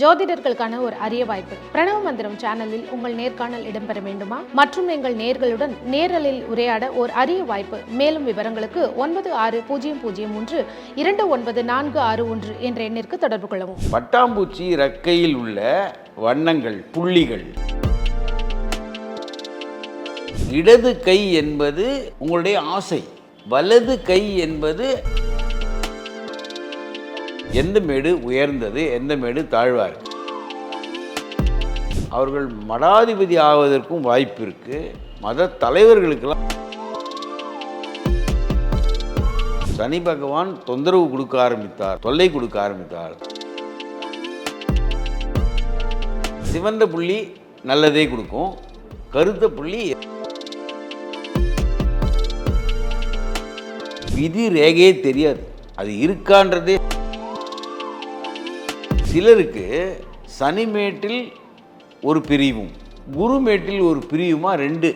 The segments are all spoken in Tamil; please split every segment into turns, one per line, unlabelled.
ஜோதிடர்களுக்கான ஒரு அரிய வாய்ப்பு. பிரணவ மந்திரம் சேனலில் உங்கள் நேர்காணல் இடம்பெற வேண்டுமா? மற்றும் எங்கள் நேர்களுடன் நேரலில் உரையாட ஒரு அரிய வாய்ப்பு. மேலும் விவரங்களுக்கு 9600329461 என்ற எண்ணிற்கு தொடர்பு கொள்ளவும்.
பட்டாம்பூச்சி இறக்கையில் உள்ள வண்ணங்கள், புள்ளிகள். இடது கை என்பது உங்களுடைய ஆசை, வலது கை என்பது எந்த மேடு உயர்ந்தது, எந்த மேடு தாழ்வார். அவர்கள் மடாதிபதி ஆவதற்கும் வாய்ப்பு இருக்கு. மத தலைவர்களுக்கெல்லாம் சனி பகவான் தொந்தரவு கொடுக்க ஆரம்பித்தார், தொல்லை கொடுக்க ஆரம்பித்தார். சிவந்த புள்ளி நல்லதே கொடுக்கும், கருத்த புள்ளி விதி ரேகையே தெரியாது, அது இருக்கான்றதே. சிலருக்கு சனிமேட்டில் ஒரு பிரிவும் குருமேட்டில் ஒரு பிரிவுமா ரெண்டு.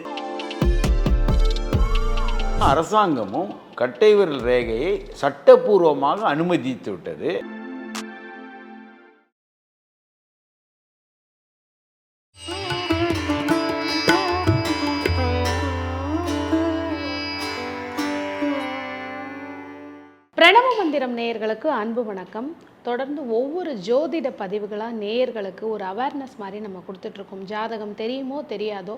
அரசாங்கமும் கட்டை விரல் ரேகையை சட்டப்பூர்வமாக அனுமதித்து விட்டது.
பிரணவ மந்திரம் நேயர்களுக்கு அன்பு வணக்கம். தொடர்ந்து ஒவ்வொரு ஜோதிட பதிவுகளாக நேயர்களுக்கு ஒரு அவேர்னஸ் மாதிரி நம்ம கொடுத்துட்ருக்கோம். ஜாதகம் தெரியுமோ தெரியாதோ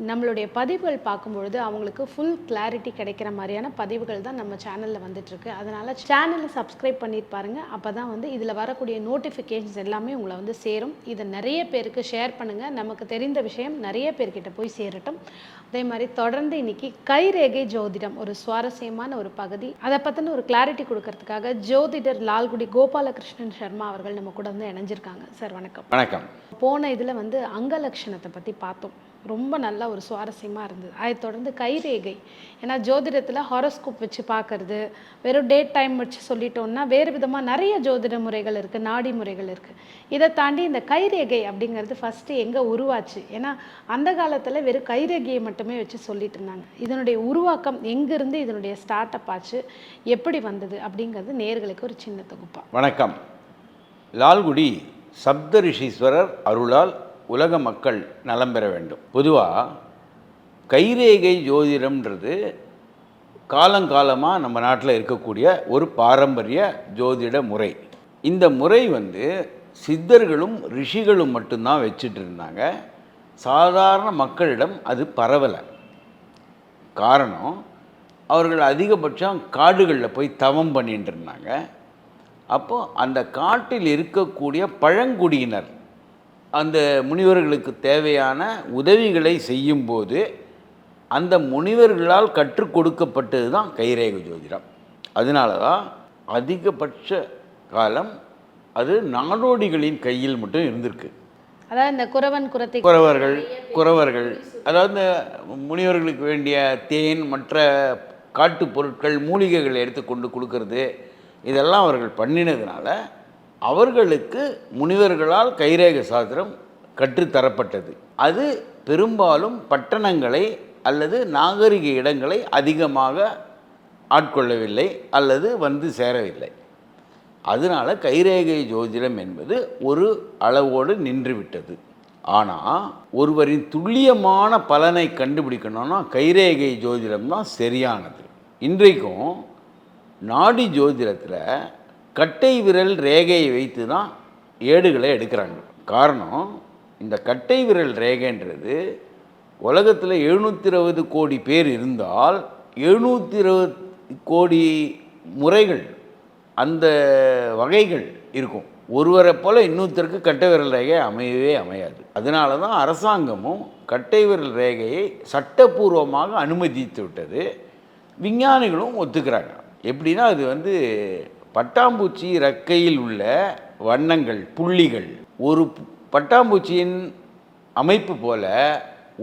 நம்மளுடைய பதிவுகள் பார்க்கும்பொழுது அவங்களுக்கு ஃபுல் கிளாரிட்டி கிடைக்கிற மாதிரியான பதிவுகள் தான் நம்ம சேனலில் வந்துட்டுருக்கு. அதனால் சேனலை சப்ஸ்கிரைப் பண்ணிட்டு பாருங்கள். அப்போ தான் இதில் வரக்கூடிய நோட்டிஃபிகேஷன்ஸ் எல்லாமே உங்களை சேரும். இதை நிறைய பேருக்கு ஷேர் பண்ணுங்கள். நமக்கு தெரிந்த விஷயம் நிறைய பேர்கிட்ட போய் சேரட்டும். அதே மாதிரி தொடர்ந்து இன்னைக்கு கைரேகை ஜோதிடம் ஒரு சுவாரஸ்யமான ஒரு பகுதி, அதை பற்றின ஒரு கிளாரிட்டி கொடுக்கறதுக்காக ஜோதிடர் லால்குடி கோபாலகிருஷ்ணன் சர்மா அவர்கள் நம்ம கூட இணைஞ்சிருக்காங்க. சார் வணக்கம்.
வணக்கம்.
போன இதில் அங்கலட்சணத்தை பற்றி பார்த்தோம். ரொம்ப நல்லா ஒரு சுவாரஸ்யமாக இருந்தது. அதை தொடர்ந்து கைரேகை, ஏன்னா ஜோதிடத்தில் ஹாரோஸ்கோப் வச்சு பார்க்கறது, வெறும் டேட் டைம் வச்சு சொல்லிட்டோம்னா வேறு விதமாக நிறைய ஜோதிட முறைகள் இருக்குது, நாடி முறைகள் இருக்குது. இதை தாண்டி இந்த கைரேகை அப்படிங்கிறது ஃபஸ்ட்டு எங்கே உருவாச்சு? ஏன்னா அந்த காலத்தில் வெறும் கைரேகையை மட்டுமே வச்சு சொல்லிட்டு இருந்தாங்க. இதனுடைய உருவாக்கம் எங்கேருந்து இதனுடைய ஸ்டார்ட் அப் ஆச்சு, எப்படி வந்தது அப்படிங்கிறது நேயர்களுக்கு ஒரு சின்ன தொகுப்பா.
வணக்கம். லால்குடி சப்த ரிஷீஸ்வரர் அருளால் உலக மக்கள் நலம் பெற வேண்டும். பொதுவாக கைரேகை ஜோதிடம்ன்றது காலங்காலமாக நம்ம நாட்டில் இருக்கக்கூடிய ஒரு பாரம்பரிய ஜோதிட முறை. இந்த முறை சித்தர்களும் ரிஷிகளும் மட்டும்தான் வச்சுட்டு இருந்தாங்க. சாதாரண மக்களிடம் அது பரவலை. காரணம், அவர்கள் அதிகபட்சம் காடுகளில் போய் தவம் பண்ணிட்டு இருந்தாங்க. அப்போது அந்த காட்டில் இருக்கக்கூடிய பழங்குடியினர் அந்த முனிவர்களுக்கு தேவையான உதவிகளை செய்யும்போது அந்த முனிவர்களால் கற்றுக் கொடுக்கப்பட்டது தான் கைரேகை ஜோதிடம். அதனால தான் அதிகபட்ச காலம் அது நாடோடிகளின் கையில் மட்டும் இருந்திருக்கு.
அதாவது இந்த
குறவர்கள் அதாவது இந்த முனிவர்களுக்கு வேண்டிய தேன், மற்ற காட்டு பொருட்கள், மூலிகைகள் எடுத்துக்கொண்டு கொடுக்கறது, இதெல்லாம் அவர்கள் பண்ணினதுனால அவர்களுக்கு முனிவர்களால் கைரேகை சாஸ்திரம் கற்றுத்தரப்பட்டது. அது பெரும்பாலும் பட்டணங்களை அல்லது நாகரிக இடங்களை அதிகமாக ஆட்கொள்ளவில்லை அல்லது சேரவில்லை. அதனால் கைரேகை ஜோதிடம் என்பது ஒரு அளவோடு நின்றுவிட்டது. ஆனால் ஒருவரின் துல்லியமான பலனை கண்டுபிடிக்கணும்னா கைரேகை ஜோதிடம் தான் சரியானது. இன்றைக்கும் நாடி ஜோதிடத்தில் கட்டை விரல் ரேகையை வைத்து தான் ஏடுகளை எடுக்கிறாங்க. காரணம், இந்த கட்டை விரல் ரேகைன்றது உலகத்தில் 720 கோடி பேர் இருந்தால் 720 கோடி முறைகள், அந்த வகைகள் இருக்கும். ஒருவரை போல் இன்னொருத்தருக்கு கட்டை விரல் ரேகை அமையவே அமையாது. அதனால தான் அரசாங்கமும் கட்டை விரல் ரேகையை சட்டப்பூர்வமாக அனுமதித்து விட்டது. விஞ்ஞானிகளும் ஒத்துக்கிறாங்க. எப்படின்னா அது பட்டாம்பூச்சி இறக்கையில் உள்ள வண்ணங்கள், புள்ளிகள். ஒரு பட்டாம்பூச்சியின் அமைப்பு போல்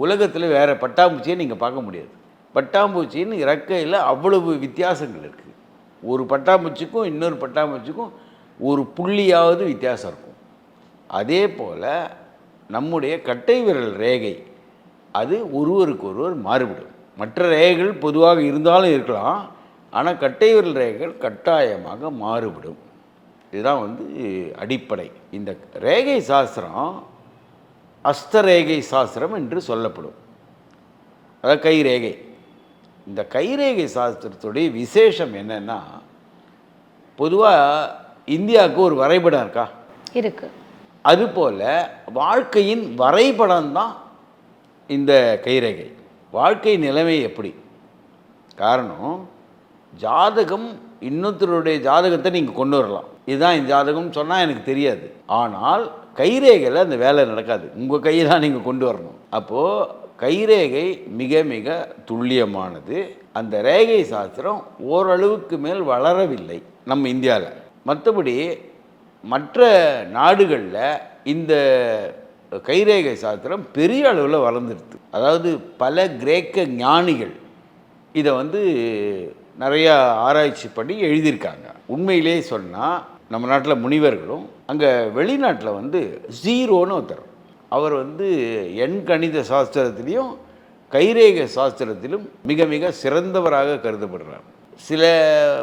உலகத்தில் வேறு பட்டாம்பூச்சியை நீங்கள் பார்க்க முடியாது. பட்டாம்பூச்சியின் இறக்கையில் அவ்வளவு வித்தியாசங்கள் இருக்குது. ஒரு பட்டாம்பூச்சிக்கும் இன்னொரு பட்டாம்பூச்சிக்கும் ஒரு புள்ளியாவது வித்தியாசம் இருக்கும். அதே போல் நம்முடைய கட்டை விரல் ரேகை அது ஒருவருக்கொருவர் மாறுபடும். மற்ற ரேகைகள் பொதுவாக இருந்தாலும் இருக்கலாம், ஆனால் கட்டை விரல் ரேகைகள் கட்டாயமாக மாறுபடும். இதுதான் வந்து அடிப்படை. இந்த ரேகை சாஸ்திரம் அஸ்தரேகை சாஸ்திரம் என்று சொல்லப்படும். அதாவது கைரேகை. இந்த கைரேகை சாஸ்திரத்துடைய விசேஷம் என்னென்னா, பொதுவாக இந்தியாவுக்கு ஒரு வரைபடம் இருக்கா
இருக்கு.
அதுபோல் வாழ்க்கையின் வரைபடம் தான் இந்த கைரேகை. வாழ்க்கை நிலைமை எப்படி? காரணம், ஜாதகம் இன்னொருத்தருடைய ஜாதகத்தை நீங்கள் கொண்டு வரலாம். இதுதான் என் ஜாதகம்னு சொன்னால் எனக்கு தெரியாது. ஆனால் கைரேகையில் அந்த வேலை நடக்காது. உங்கள் கையை தான் நீங்கள் கொண்டு வரணும். அப்போது கைரேகை மிக மிக துல்லியமானது. அந்த ரேகை சாஸ்திரம் ஓரளவுக்கு மேல் வளரவில்லை நம்ம இந்தியாவில். மற்றபடி மற்ற நாடுகளில் இந்த கைரேகை சாஸ்திரம் பெரிய அளவில் வளர்ந்துடுது. அதாவது பல கிரேக்க ஞானிகள் இதை வந்து நிறையா ஆராய்ச்சி பண்ணி எழுதியிருக்காங்க. உண்மையிலே சொன்னால் நம்ம நாட்டில் முனிவர்களும், அங்கே வெளிநாட்டில் வந்து ஜீரோன்னு ஒருத்தர், அவர் வந்து எண் கணித சாஸ்திரத்திலையும் கைரேகை சாஸ்திரத்திலும் மிக மிக சிறந்தவராக கருதப்படுறார். சில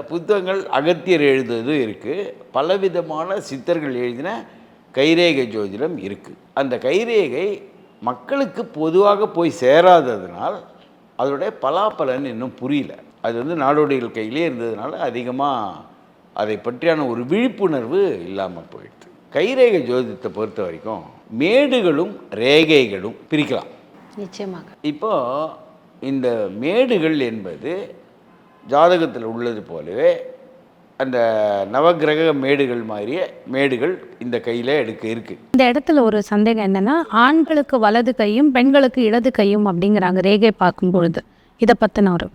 புத்தகங்கள் அகத்தியர் எழுதுவது இருக்குது, பலவிதமான சித்தர்கள் எழுதின கைரேகை ஜோதிடம் இருக்குது. அந்த கைரேகை மக்களுக்கு பொதுவாக போய் சேராததுனால் அதோடைய பலாபலன் இன்னும் புரியல. அது வந்து நாடோடிகள் கையிலே இருந்ததுனால அதிகமாக அதை பற்றியான ஒரு விழிப்புணர்வு இல்லாமல் போயிடுது. கைரேகை ஜோதிடத்தை பொறுத்த வரைக்கும் மேடுகளும் ரேகைகளும் பிரிக்கலாம்.
நிச்சயமாக.
இப்போ இந்த மேடுகள் என்பது ஜாதகத்தில் உள்ளது போலவே அந்த நவக்கிரக மேடுகள் மாதிரியே மேடுகள் இந்த கையில் இருக்குது.
இந்த இடத்துல ஒரு சந்தேகம் என்னன்னா, ஆண்களுக்கு வலது கையும் பெண்களுக்கு இடது கையும் அப்படிங்கிறாங்க ரேகை பார்க்கும் பொழுது. இதை பற்றின ஒரு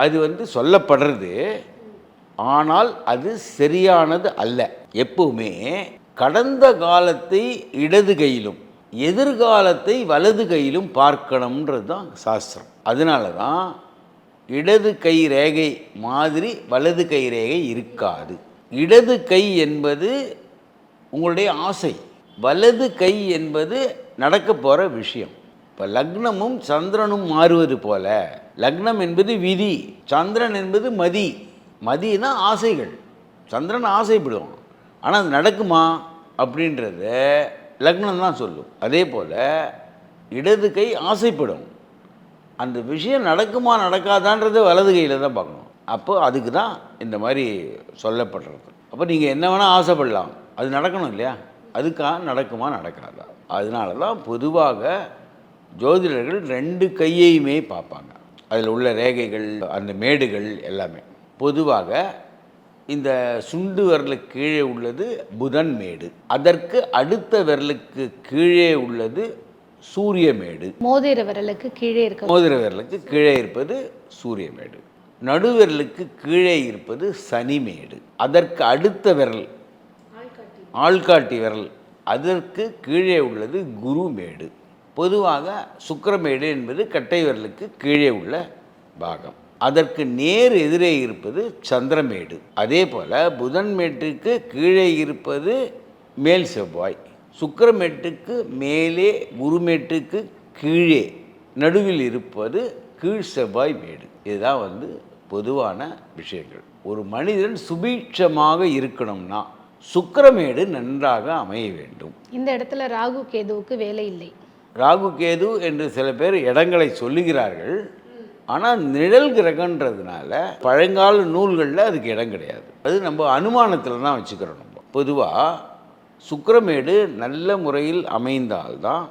அது வந்து சொல்லப்படுறது, ஆனால் அது சரியானது அல்ல. எப்பவுமே கடந்த காலத்தை இடது கையிலும் எதிர்காலத்தை வலது கையிலும் பார்க்கணுன்றது தான் சாஸ்திரம். அதனால தான் இடது கை ரேகை மாதிரி வலது கை ரேகை இருக்காது. இடது கை என்பது உங்களுடைய ஆசை, வலது கை என்பது நடக்க போகிற விஷயம். இப்போ லக்னமும் சந்திரனும் மாறுவது போல, லக்னம் என்பது விதி, சந்திரன் என்பது மதி. மதினா ஆசைகள். சந்திரன் ஆசைப்படுவான், ஆனால் அது நடக்குமா அப்படின்றத லக்னம் தான் சொல்லும். அதே போல் இடது கை ஆசைப்படும், அந்த விஷயம் நடக்குமா நடக்காதான்றதை வலது கையில் தான் பார்க்கணும். அப்போ அதுக்கு தான் இந்த மாதிரி சொல்லப்படுறது. அப்போ நீங்கள் என்ன வேணால் ஆசைப்படலாம், அது நடக்கணும் இல்லையா? அதுக்காக நடக்குமா நடக்காதா? அதனால தான் பொதுவாக ஜோதிடர்கள் ரெண்டு கையையுமே பார்ப்பாங்க. அதில் உள்ள ரேகைகள், அந்த மேடுகள் எல்லாமே. பொதுவாக இந்த சுண்டு விரலுக்கு கீழே உள்ளது புதன் மேடு, அதற்கு அடுத்த விரலுக்கு கீழே உள்ளது சூரிய மேடு.
மோதிர விரலுக்கு கீழே இருக்க
மோதிர விரலுக்கு கீழே இருப்பது சூரிய மேடு. நடுவிரலுக்கு கீழே இருப்பது சனி மேடு. அதற்கு அடுத்த விரல் ஆள்காட்டி விரல், அதற்கு கீழே உள்ளது குரு மேடு. பொதுவாக சுக்கிரமேடு என்பது கட்டை விரலுக்கு கீழே உள்ள பாகம். அதற்கு நேர் எதிரே இருப்பது சந்திரமேடு. அதே போல் புதன் மேட்டுக்கு கீழே இருப்பது மேல் செவ்வாய், சுக்கிரமேட்டுக்கு மேலே குருமேட்டுக்கு கீழே நடுவில் இருப்பது கீழ் செவ்வாய் மேடு. இதுதான் வந்து பொதுவான விஷயங்கள். ஒரு மனிதன் சுபீட்சமாக இருக்கணும்னா சுக்கிரமேடு நன்றாக அமைய வேண்டும்.
இந்த இடத்துல ராகு கேதுவுக்கு வேலை இல்லை.
ராகு கேது என்று சில பேர் இடங்களை சொல்லுகிறார்கள், ஆனால் நிழல் கிரகன்றதுனால பழங்கால நூல்களில் அதுக்கு இடம் கிடையாது. அது நம்ம அனுமானத்தில் தான் வச்சுக்கிறோம். நம்ம பொதுவாக சுக்கிரமேடு நல்ல முறையில் அமைந்தால்தான்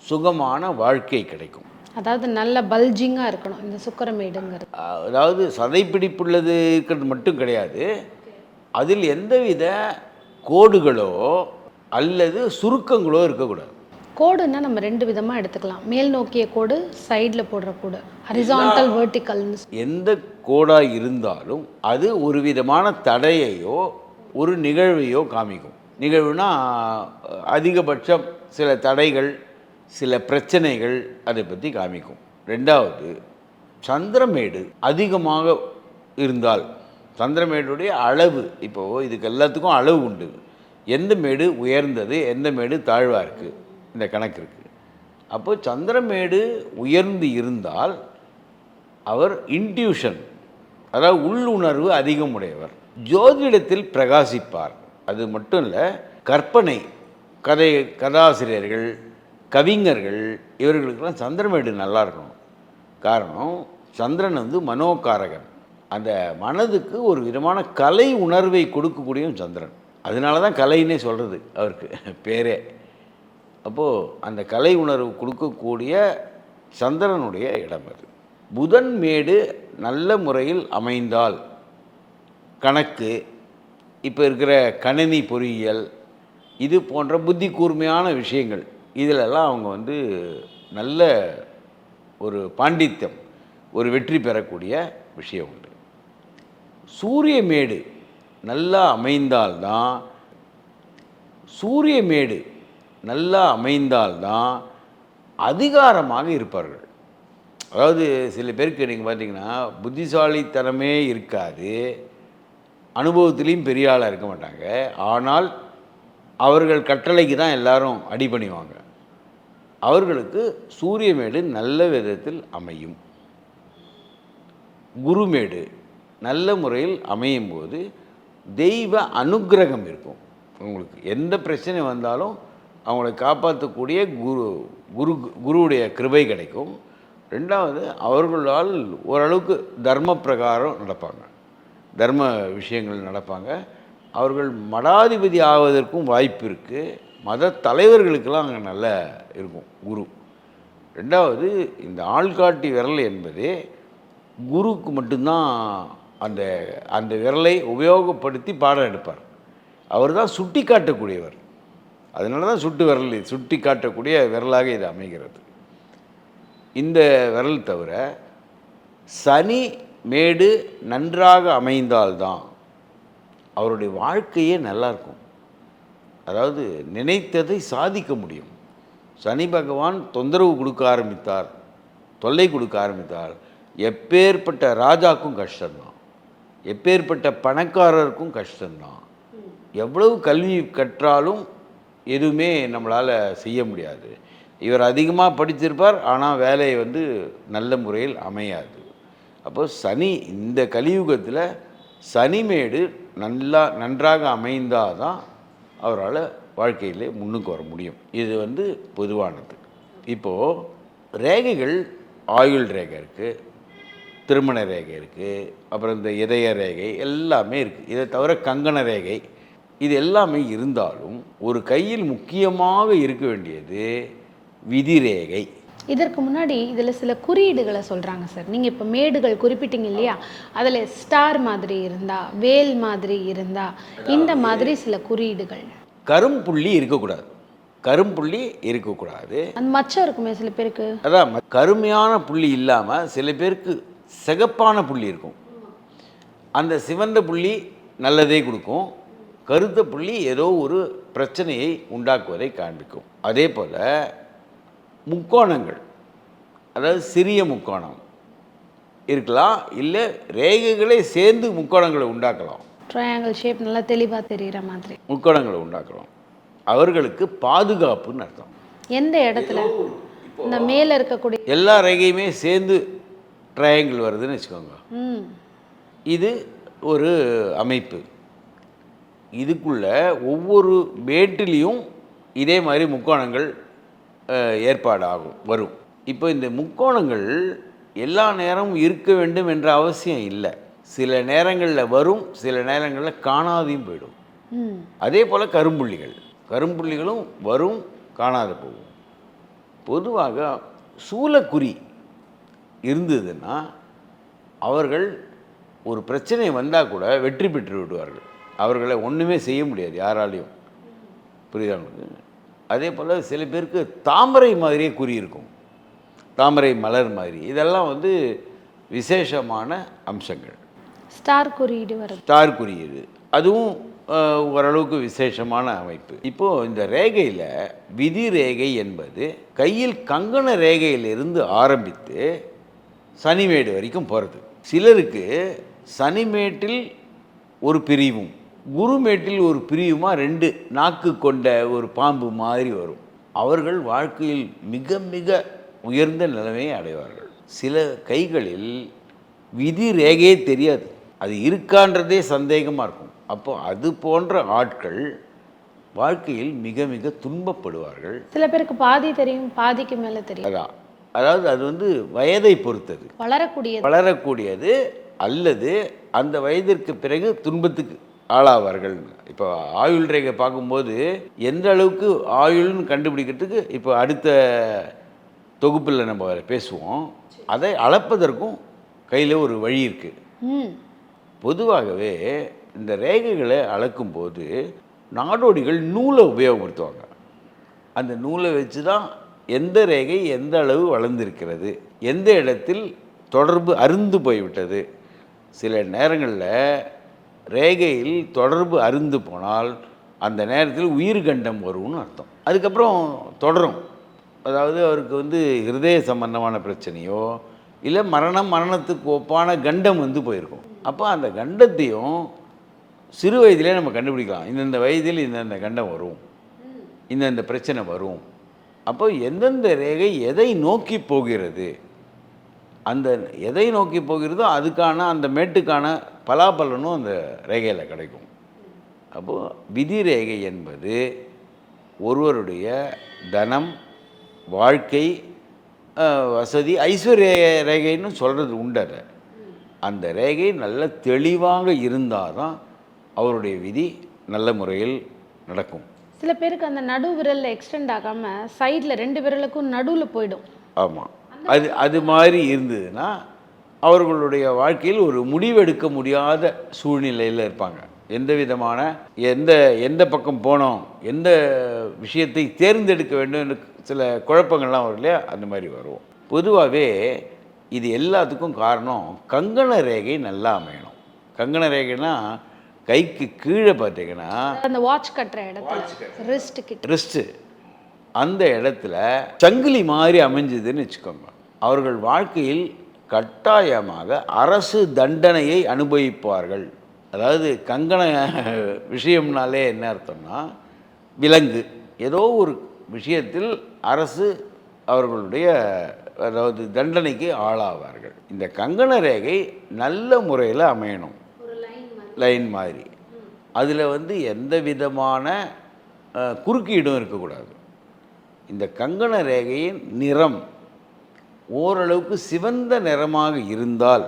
சுகமான வாழ்க்கை கிடைக்கும்.
அதாவது நல்ல பல்ஜிங்காக இருக்கணும் இந்த சுக்கிரமேடுங்கிறது.
அதாவது சதைப்பிடிப்புள்ளது இருக்கிறது மட்டும் கிடையாது, அதில் எந்தவித கோடுகளோ அல்லது சுருக்கங்களோ இருக்கக்கூடாது.
கோடுன்னா நம்ம ரெண்டு விதமாக எடுத்துக்கலாம். மேல் நோக்கிய கோடு, சைடில் போடுற கோடு, ஹரிசான்டல் வெர்டிக்கல்னு.
எந்த கோடாக இருந்தாலும் அது ஒரு விதமான தடையையோ ஒரு நிகழ்வையோ காமிக்கும். நிகழ்வுனா அதிகபட்சம் சில தடைகள், சில பிரச்சனைகள், அதை பற்றி காமிக்கும். ரெண்டாவது, சந்திரமேடு அதிகமாக இருந்தால், சந்திரமேடுடைய அளவு, இப்போது இதுக்கு எல்லாத்துக்கும் அளவு உண்டு. எந்த மேடு உயர்ந்தது, எந்த மேடு தாழ்வாக இருக்குது, இந்த கணக்கு இருக்குது. அப்போது சந்திரமேடு உயர்ந்து இருந்தால் அவர் இன்ட்யூஷன், அதாவது உள்ளுணர்வு அதிகமுடையவர், ஜோதிடத்தில் பிரகாசிப்பார். அது மட்டும் இல்லை, கற்பனை கதாசிரியர்கள், கவிஞர்கள் இவர்களுக்கெல்லாம் சந்திரமேடு நல்லா இருக்கணும். காரணம், சந்திரன் வந்து மனோகாரகன். அந்த மனதுக்கு ஒரு விதமான கலை உணர்வை கொடுக்கக்கூடியவன் சந்திரன். அதனால தான் கலைன்னே சொல்கிறது அவருக்கு பேரே. அப்போது அந்த கலை உணர்வு கொடுக்கக்கூடிய சந்திரனுடைய இடம் அது. புதன் மேடு நல்ல முறையில் அமைந்தால் கணக்கு, இப்போ இருக்கிற கணினி பொறியியல், இது போன்ற புத்தி கூர்மையான விஷயங்கள், இதிலெல்லாம் அவங்க வந்து நல்ல ஒரு பாண்டித்யம், ஒரு வெற்றி பெறக்கூடிய விஷயம் உண்டு. சூரியமேடு நல்லா அமைந்தால்தான் அதிகாரமாக இருப்பார்கள். அதாவது சில பேருக்கு நீங்கள் பார்த்தீங்கன்னா புத்திசாலித்தனமே இருக்காது, அனுபவத்திலையும் பெரிய ஆளாக இருக்க மாட்டாங்க, ஆனால் அவர்கள் கட்டளைக்கு தான் எல்லாரும் அடிபணிவாங்க. அவர்களுக்கு சூரியமேடு நல்ல விதத்தில் அமையும். குருமேடு நல்ல முறையில் அமையும் போது தெய்வ அனுக்கிரகம் இருக்கும். உங்களுக்கு எந்த பிரச்சனை வந்தாலும் அவங்களை காப்பாற்றக்கூடிய குருவுடைய கிருபை கிடைக்கும். ரெண்டாவது, அவர்களால் ஓரளவுக்கு தர்ம பிரகாரம் நடப்பாங்க, தர்ம விஷயங்கள் நடப்பாங்க. அவர்கள் மடாதிபதி ஆவதற்கும் வாய்ப்பு இருக்குது. மத தலைவர்களுக்கெல்லாம் அங்கே நல்ல இருக்கும் குரு. ரெண்டாவது, இந்த ஆள்காட்டி விரல் என்பது குருக்கு மட்டும்தான் அந்த அந்த விரலை உபயோகப்படுத்தி பாடம் எடுப்பார். அவர் தான் சுட்டி காட்டக்கூடியவர். அதனால தான் சுட்டி காட்டக்கூடிய விரலாக இது அமைகிறது. இந்த விரல் தவிர சனி மேடு நன்றாக அமைந்தால்தான் அவருடைய வாழ்க்கையே நல்லாயிருக்கும். அதாவது நினைத்ததை சாதிக்க முடியும். சனி பகவான் தொந்தரவு கொடுக்க ஆரம்பித்தார், தொல்லை கொடுக்க ஆரம்பித்தார், எப்பேற்பட்ட ராஜாக்கும் கஷ்டம்தான், எப்பேற்பட்ட பணக்காரருக்கும் கஷ்டம்தான். எவ்வளவு கல்வி கற்றாலும் எதுவுமே நம்மளால் செய்ய முடியாது. இவர் அதிகமாக படிச்சிருப்பார், ஆனால் வேலையை வந்து நல்ல முறையில் அமையாது. அப்போ சனி, இந்த கலியுகத்தில் சனிமேடு நன்றாக அமைந்தால் தான் அவரால் வாழ்க்கையிலே முன்னுக்கு வர முடியும். இது வந்து பொதுவானது. இப்போது ரேகைகள், ஆயுள் ரேகை இருக்குது, திருமண ரேகை இருக்குது, அப்புறம் இந்த இதய ரேகை எல்லாமே இருக்குது. இதை தவிர கங்கண ரேகை, இது எல்லாமே இருந்தாலும் ஒரு கையில் முக்கியமாக இருக்க வேண்டியது விதி ரேகை.
இதற்கு முன்னாடி இதில் சில குறியீடுகளை சொல்கிறாங்க சார். நீங்கள் இப்போ மேடுகள் குறிப்பிட்டீங்க இல்லையா, அதில் ஸ்டார் மாதிரி இருந்தால், வேல் மாதிரி இருந்தால், இந்த மாதிரி சில குறியீடுகள்.
கரும்புள்ளி இருக்கக்கூடாது, கரும்புள்ளி இருக்கக்கூடாது.
அந்த மச்சம் இருக்குமே சில பேருக்கு,
அதான் கருமையான புள்ளி இல்லாமல் சில பேருக்கு சிகப்பான புள்ளி இருக்கும். அந்த சிவந்த புள்ளி நல்லதே கொடுக்கும், கருத்த புள்ளி ஏதோ ஒரு பிரச்சனையை உண்டாக்குவதை காண்பிக்கும். அதே போல் முக்கோணங்கள், அதாவது சிறிய முக்கோணம் இருக்கலாம், இல்லை ரேகைகளே சேர்ந்து முக்கோணங்களை உண்டாக்கலாம்.
ட்ரையாங்கிள் ஷேப் நல்லா தெளிவாக தெரிகிற மாதிரி
முக்கோணங்களை உண்டாக்கலாம். அவர்களுக்கு பாதுகாப்புன்னு அர்த்தம்.
எந்த இடத்துல இந்த மேலே இருக்கக்கூடிய
எல்லா ரேகையுமே சேர்ந்து ட்ரையாங்கிள் வருதுன்னு வச்சுக்கோங்க, இது ஒரு அமைப்பு. இதுக்குள்ள ஒவ்வொரு மேட்டிலையும் இதே மாதிரி முக்கோணங்கள் ஏற்பாடாகும் வரும். இப்போ இந்த முக்கோணங்கள் எல்லா நேரமும் இருக்க வேண்டும் என்ற அவசியம் இல்லை. சில நேரங்களில் வரும், சில நேரங்களில் காணாதையும் போயிடும். அதே போல் கரும்புள்ளிகளும் வரும், காணாத போகும். பொதுவாக சூலக்குறி இருந்ததுன்னா அவர்கள் ஒரு பிரச்சனை வந்தால் கூட வெற்றி பெற்று விடுவார்கள். அவர்களை ஒன்றுமே செய்ய முடியாது யாராலையும். புரியுதா உங்களுக்கு? அதே போல் சில பேருக்கு தாமரை மாதிரியே குறி இருக்கும், தாமரை மலர் மாதிரி. இதெல்லாம் வந்து விசேஷமான அம்சங்கள்.
ஸ்டார் குறியீடு வரும்,
ஸ்டார் குறியீடு அதுவும் ஓரளவுக்கு விசேஷமான அமைப்பு. இப்போது இந்த ரேகையில் விதி ரேகை என்பது கையில் கங்கண ரேகையிலிருந்து ஆரம்பித்து சனிமேடு வரைக்கும் போகிறது. சிலருக்கு சனிமேட்டில் ஒரு பிரிவும் குருமேட்டில் ஒரு பிரிவுமா ரெண்டு நாக்கு கொண்ட ஒரு பாம்பு மாதிரி வரும். அவர்கள் வாழ்க்கையில் மிக மிக உயர்ந்த நிலைமையை அடைவார்கள். சில கைகளில் விதி ரேகையே தெரியாது, அது இருக்கான்றதே சந்தேகமாக இருக்கும். அப்போ அது போன்ற ஆட்கள் வாழ்க்கையில் மிக மிக துன்பப்படுவார்கள்.
சில பேருக்கு பாதி தெரியும், பாதிக்கு மேலே தெரியும்.
அதான், அதாவது அது வந்து வயதை பொறுத்தது,
வளரக்கூடியது
அல்லது அந்த வயதிற்கு பிறகு துன்பத்துக்கு ஆளாவார்கள். இப்போ ஆயுள் ரேகை பார்க்கும்போது எந்த அளவுக்கு ஆயுள்னு கண்டுபிடிக்கிறதுக்கு இப்போ அடுத்த தொகுப்பில் நம்ம பேசுவோம். அதை அளப்பதற்கும் கையில் ஒரு வழி இருக்குது. பொதுவாகவே இந்த ரேகைகளை அளக்கும்போது நாடோடிகள் நூலை உபயோகப்படுத்துவாங்க. அந்த நூலை வச்சு தான் எந்த ரேகை எந்த அளவு வளர்ந்திருக்கிறது, எந்த இடத்தில் தொடர்பு அருந்து போய்விட்டது. சில நேரங்களில் ரேகையில் தொடர்பு அருந்து போனால் அந்த நேரத்தில் உயிர்கண்டம் வரும்னு அர்த்தம். அதுக்கப்புறம் தொடரும். அதாவது அவருக்கு வந்து ஹிருதய சம்பந்தமான பிரச்சனையோ இல்லை மரணத்துக்கு ஒப்பான கண்டம் வந்து போயிருக்கும். அப்போ அந்த கண்டத்தையும் சிறு வயதிலே நம்ம கண்டுபிடிக்கலாம். இந்தந்த வயதில் இந்தந்த கண்டம் வரும், இந்தந்த பிரச்சனை வரும். அப்போ எந்தெந்த ரேகை எதை நோக்கி போகிறது, அந்த எதை நோக்கி போகிறதோ அதுக்கான அந்த மேட்டுக்கான பலாபலனும் அந்த ரேகையில் கிடைக்கும். அப்போது விதி ரேகை என்பது ஒருவருடைய தனம், வாழ்க்கை, வசதி, ஐஸ்வர்ய ரேகைன்னு சொல்கிறது உண்டு. அதை அந்த ரேகை நல்ல தெளிவாக இருந்தால் தான் அவருடைய விதி நல்ல முறையில் நடக்கும்.
சில பேருக்கு அந்த நடு விரலில் எக்ஸ்டெண்ட் ஆகாமல் சைடில் 2 விரலுக்கும் நடுவில் போயிடும்.
ஆமாம், அது மாதிரி இருந்ததுன்னா அவர்களுடைய வாழ்க்கையில் ஒரு முடிவெடுக்க முடியாத சூழ்நிலையில் இருப்பாங்க. எந்த விதமான எந்த பக்கம் போனோம், எந்த விஷயத்தை தேர்ந்தெடுக்க வேண்டும், சில குழப்பங்கள்லாம் வரும் இல்லையா, அந்த மாதிரி வரும். பொதுவாகவே இது எல்லாத்துக்கும் காரணம் கங்கண ரேகை நல்லா அமையணும். கங்கண ரேகைனா கைக்கு கீழே பார்த்தீங்கன்னா
அந்த வாட்ச் கட்டுற இடத்துல
ரிஸ்ட்டு அந்த இடத்துல சங்கிலி மாதிரி அமைஞ்சதுன்னு வச்சுக்கோங்க. அவர்கள் வாழ்க்கையில் கட்டாயமாக அரசு தண்டனையை அனுபவிப்பார்கள். அதாவது கங்கண விஷயம்னாலே என்ன அர்த்தம்னா விலங்கு, ஏதோ ஒரு விஷயத்தில் அரசு அவர்களுடைய அதாவது தண்டனைக்கு ஆளாவார்கள். இந்த கங்கண ரேகை நல்ல முறையில் அமையணும், லைன் மாதிரி. அதில் வந்து எந்த விதமான குறுக்கீடும் இருக்கக்கூடாது. இந்த கங்கண ரேகையின் நிறம் ஓரளவுக்கு சிவந்த நிறமாக இருந்தால்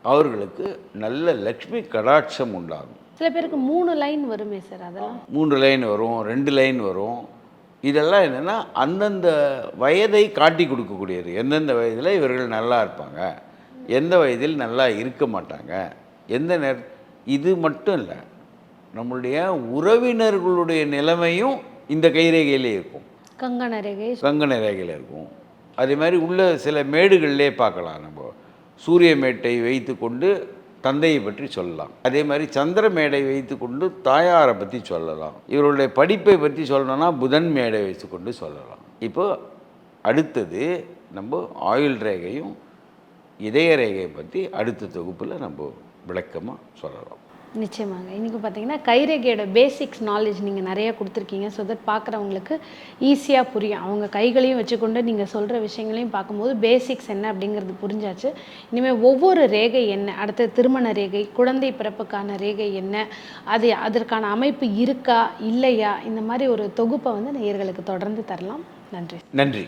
அவர்களுக்கு நல்ல லக்ஷ்மி கடாட்சம் உண்டாகும்.
சில பேருக்கு 3 லைன் வருமே சார், அதெல்லாம்
3 லைன் வரும், 2 லைன் வரும். இதெல்லாம் என்னென்னா அந்தந்த வயதை காட்டி கொடுக்கக்கூடியது. எந்தெந்த வயதில் இவர்கள் நல்லா இருப்பாங்க, எந்த வயதில் நல்லா இருக்க மாட்டாங்க, எந்த இது மட்டும் இல்லை, நம்மளுடைய உறவினர்களுடைய நிலைமையும் இந்த கைரேகையிலே இருக்கும்,
கங்கண
ரேகையில் இருக்கும். அதே மாதிரி உள்ள சில மேடுகளிலே பார்க்கலாம். நம்ம சூரிய மேட்டை வைத்து கொண்டு தந்தையை பற்றி சொல்லலாம். அதே மாதிரி சந்திர மேடை வைத்து கொண்டு தாயாரை பற்றி சொல்லலாம். இவருடைய படிப்பை பற்றி சொல்லணும்னா புதன் மேடை வைத்து கொண்டு சொல்லலாம். இப்போ அடுத்தது நம்ம ஆயுள் ரேகையும் இதய ரேகையை பற்றி அடுத்த தொகுப்பில் நம்ம விளக்கமாக சொல்லலாம்.
நிச்சயமாங்க. இன்றைக்கி பார்த்தீங்கன்னா கைரேகையோட பேசிக்ஸ் நாலேஜ் நீங்கள் நிறையா கொடுத்துருக்கீங்க. ஸோ தட் பார்க்குறவங்களுக்கு ஈஸியாக புரியும். அவங்க கைகளையும் வச்சுக்கொண்டு நீங்கள் சொல்கிற விஷயங்களையும் பார்க்கும்போது பேசிக்ஸ் என்ன அப்படிங்கிறது புரிஞ்சாச்சு. இனிமேல் ஒவ்வொரு ரேகை என்ன, அடுத்த திருமண ரேகை, குழந்தை பிறப்புக்கான ரேகை என்ன, அதற்கான அமைப்பு இருக்கா இல்லையா, இந்த மாதிரி ஒரு தொகுப்பை வந்து நேயர்களுக்கு தொடர்ந்து தரலாம். நன்றி.